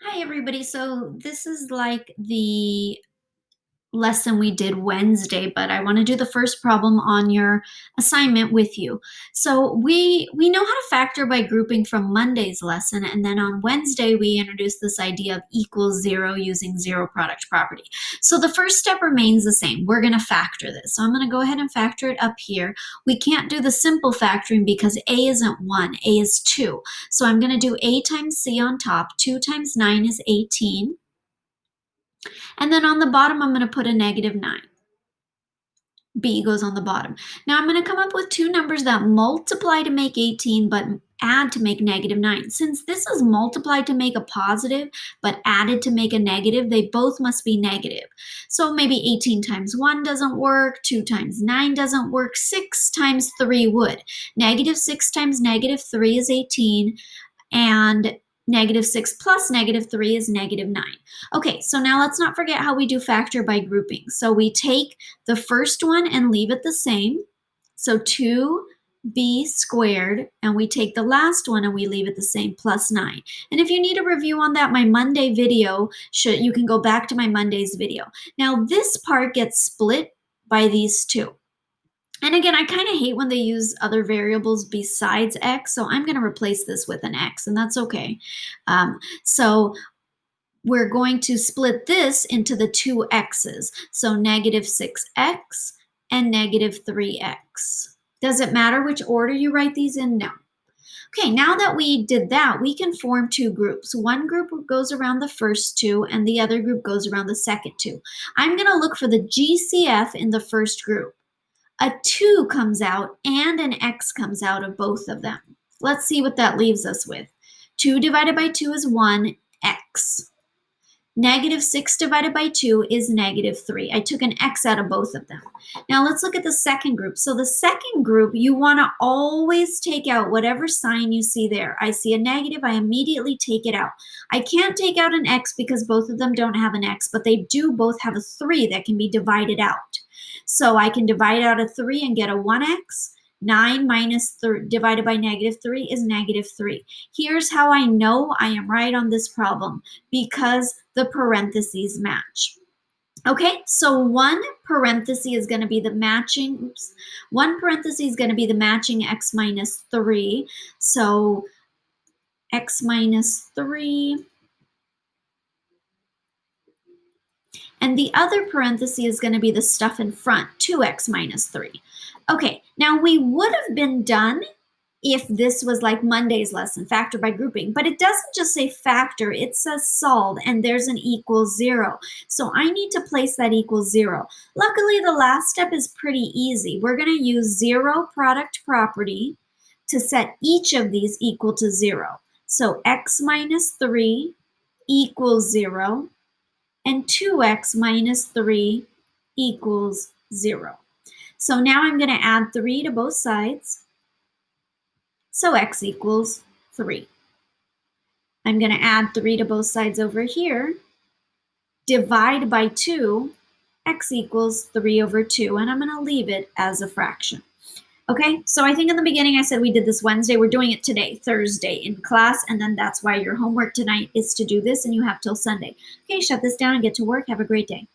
Hi, everybody. So this is like the lesson we did Wednesday, but I want to do the first problem on your assignment with you. So we know how to factor by grouping from Monday's lesson, and then on Wednesday we introduced this idea of equals zero using zero product property. So the first step remains the same. We're going to factor this. So I'm going to go ahead and factor it up here. We can't do the simple factoring because a isn't 1, a is 2. So I'm going to do a times c on top. 2 times 9 is 18. And then on the bottom, I'm going to put a negative 9. B goes on the bottom. Now I'm going to come up with two numbers that multiply to make 18, but add to make negative 9. Since this is multiplied to make a positive, but added to make a negative, they both must be negative. So maybe 18 times 1 doesn't work, 2 times 9 doesn't work, 6 times 3 would. Negative 6 times negative 3 is 18, and negative 6 plus negative 3 is negative 9. Okay, so now let's not forget how we do factor by grouping. So we take the first one and leave it the same. So 2b squared, and we take the last one and we leave it the same, plus 9. And if you need a review on that, my Monday video, you can go back to my Monday's video. Now this part gets split by these two. And again, I kind of hate when they use other variables besides x, so I'm going to replace this with an x, and that's okay. So we're going to split this into the two x's, so negative 6x and negative 3x. Does it matter which order you write these in? No. Okay, now that we did that, we can form two groups. One group goes around the first two, and the other group goes around the second two. I'm going to look for the GCF in the first group. A 2 comes out and an x comes out of both of them. Let's see what that leaves us with. 2 divided by 2 is 1, x. Negative 6 divided by 2 is negative 3. I took an x out of both of them. Now let's look at the second group. So the second group, you want to always take out whatever sign you see there. I see a negative, I immediately take it out. I can't take out an x because both of them don't have an x, but they do both have a 3 that can be divided out. So I can divide out a 3 and get a 1x. 9 minus divided by negative 3 is negative 3. Here's how I know I am right on this problem, because the parentheses match. Okay, so one parenthesis is going to be the matching, one parenthesis is going to be the matching x minus 3. So x minus 3. And the other parenthesis is going to be the stuff in front, 2x minus 3. Okay, now we would have been done if this was like Monday's lesson, factor by grouping, but it doesn't just say factor, it says solve, and there's an equals 0. So I need to place that equals 0. Luckily, the last step is pretty easy. We're going to use zero product property to set each of these equal to 0. So x minus 3 equals 0. And 2x minus 3 equals 0. So now I'm going to add 3 to both sides. So x equals 3. I'm going to add 3 to both sides over here. Divide by 2, x equals 3 over 2, and I'm going to leave it as a fraction. Okay, so I think in the beginning I said we did this Wednesday. We're doing it today, Thursday, in class, and then that's why your homework tonight is to do this, and you have till Sunday. Okay, shut this down and get to work. Have a great day.